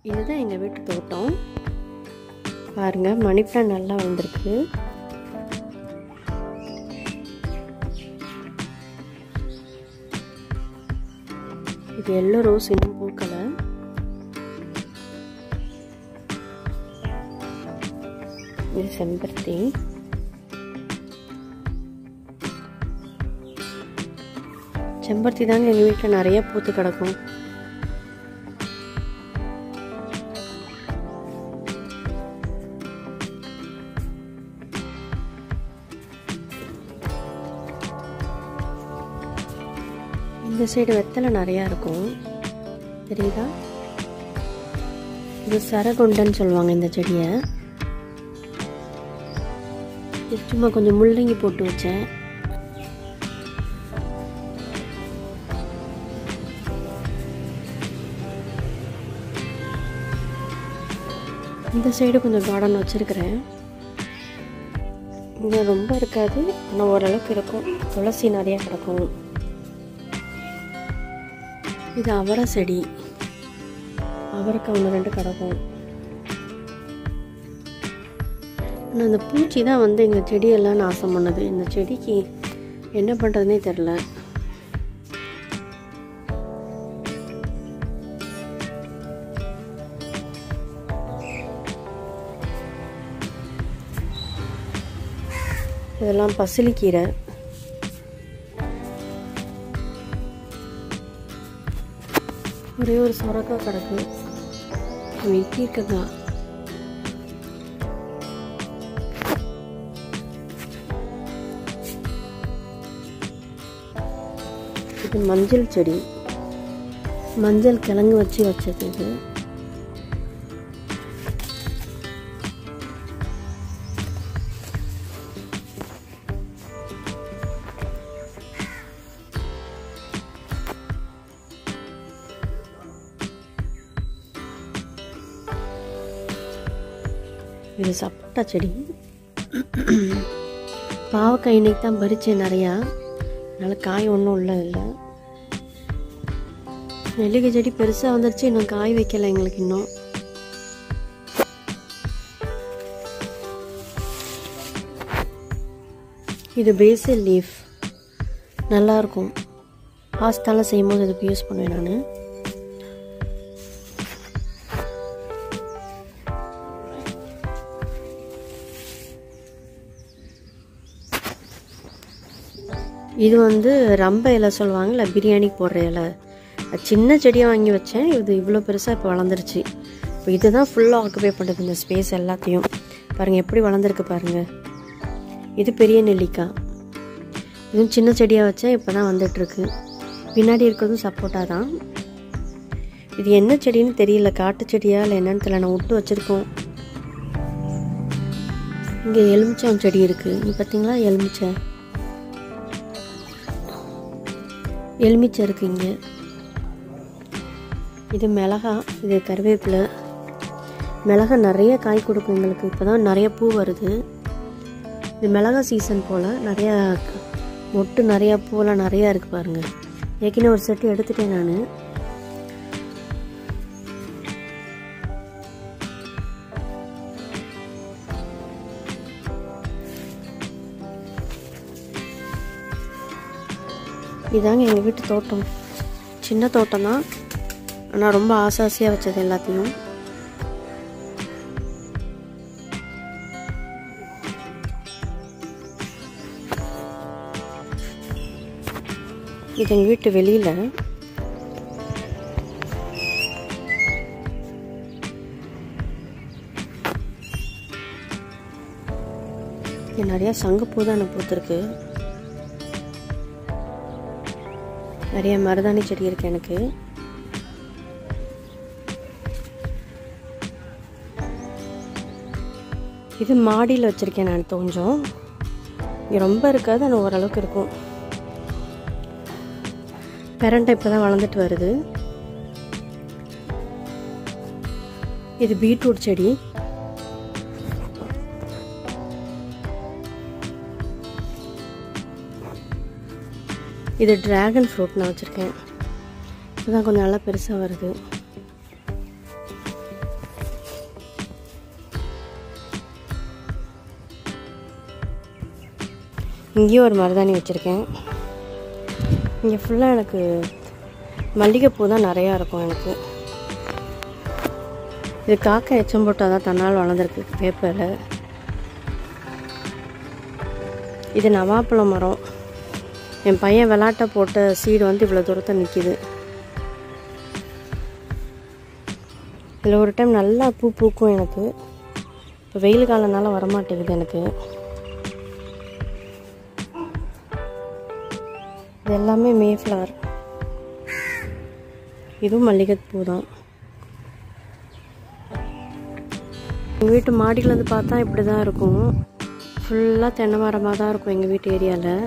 இதுதான் எங்கள் வீட்டு தோட்டம். பாருங்கள், மணி பிளான்ட் நல்லா வந்திருக்கு. இது எல்லோ ரோஸ் இன்னும் பூக்கலை. இது செம்பருத்தி. செம்பருத்தி தாங்க எங்கள் வீட்டில் நிறைய பூத்து கிடக்கும். இந்த சைடு வெத்தலை நிறையா இருக்கும், தெரியுதா? இது சரகொண்டன்னு சொல்லுவாங்க இந்த செடியை. இது சும்மா கொஞ்சம் முள்ளங்கி போட்டு வச்சேன். இந்த சைடு கொஞ்சம் கார்டன் வச்சுருக்கிறேன். இங்கே ரொம்ப இருக்காது, ஆனால் ஓரளவுக்கு இருக்கும். துளசி நிறையா கிடக்கும். இது அவரை செடி, அவரைக்காய் 1-2 கிடக்கும். ஆனால் இந்த பூச்சி தான் வந்து எங்கள் செடியெல்லாம் நாசம் பண்ணுது. இந்த செடிக்கு என்ன பண்ணுறதுனே தெரில. இதெல்லாம் பசலிக்கீரை. ஒரே ஒரு சொரக்காய் கிடக்கு, வெட்டியிருக்கங்க. இது மஞ்சள் செடி, மஞ்சள் கிழங்கு வச்சு வச்சது. இது சப்போட்டா செடி. பாவக்காய் இன்னைக்கு தான் பறிச்சேன் நிறையா, அதனால் காய் ஒன்றும் இல்லை. நெல்லிக்காய் செடி பெருசாக வந்துருச்சு, இன்னும் காய் வைக்கலை எங்களுக்கு இன்னும். இது பேசில் லீஃப், நல்லாயிருக்கும். பாஸ்தாலாம் செய்யும்போது இதுக்கு யூஸ் பண்ணுவேன் நான். இது வந்து ரம்ப இலை சொல்லுவாங்கள்ல, பிரியாணிக்கு போடுற இலை. சின்ன செடியாக வாங்கி வச்சேன், இது இவ்வளோ பெருசாக இப்போ வளர்ந்துருச்சு. இப்போ இதுதான் ஃபுல்லாக ஆக்குபை பண்ணுறது இந்த ஸ்பேஸ் எல்லாத்தையும். பாருங்கள் எப்படி வளர்ந்துருக்கு பாருங்கள். இது பெரிய நெல்லிக்காய், இதுவும் சின்ன செடியாக வச்சேன், இப்போ தான் வந்துட்டுருக்கு. பின்னாடி இருக்கிறதும் சப்போட்டா தான். இது என்ன செடின்னு தெரியல, காட்டு செடியா இல்லை என்னன்னு தெரியல, நான் விட்டு வச்சுருக்கோம். இங்கே எலுமிச்சம் செடி இருக்குது, இங்கே பார்த்தீங்களா? எலுமிச்சை இருக்குது இங்கே. இது மிளகா, இது கருவேப்பிலை. மிளகா நிறைய காய் கொடுக்கும் எங்களுக்கு, இப்போ தான் நிறைய பூ வருது. இது மிளகா சீசன் போல், நிறையா மொட்டு நிறையா பூவெல்லாம் நிறையா இருக்குது பாருங்கள். ஏற்கனவே ஒரு செட்டு எடுத்துட்டேன் நான். இதாங்க எங்கள் வீட்டு தோட்டம். சின்ன தோட்டம் தான், ஆனால் ரொம்ப ஆசாசியாக வச்சது எல்லாத்தையும். இது எங்கள் வீட்டு வெளியில். இங்கே நிறையா சங்குப்பூ தான் எனக்கு பூத்துருக்கு. நிறைய மருதாணி செடி இருக்குது எனக்கு. இது மாடியில் வச்சுருக்கேன் நான் கொஞ்சம். இங்கே ரொம்ப இருக்காது, ஆனால் ஓரளவுக்கு இருக்கும். பெரண்டை இப்போ தான் வளர்ந்துட்டு வருது. இது பீட்ரூட் செடி. இது டிராகன் ஃப்ரூட் நான் வச்சுருக்கேன், இதுதான் கொஞ்சம் நல்லா பெருசாக வருது. இங்கேயும் ஒரு மருதாணி வச்சுருக்கேன். இங்கே ஃபுல்லாக எனக்கு மல்லிகைப்பூ தான் நிறையா இருக்கும் எனக்கு. இது காக்கா எச்சம் போட்டால் தான் தன்னால் வளர்ந்துருக்கு வேப்பிலை. இது நவாப்பழம் மரம். என் பையன் விளாட்ட போட்ட சீடு வந்து இவ்வளோ தூரத்தை நிற்கிது. இதில் ஒரு டைம் நல்லா பூ பூக்கும் எனக்கு. இப்போ வெயில் காலம்னால வரமாட்டேங்குது எனக்கு. இது எல்லாமே மேஃப்ளவர். இதுவும் மல்லிகைப்பூ தான். எங்கள் வீட்டு மாடியிலேருந்து பார்த்தா இப்படி தான் இருக்கும். ஃபுல்லாக தென்னை மரமாக தான் இருக்கும் எங்கள் வீட்டு ஏரியாவில்.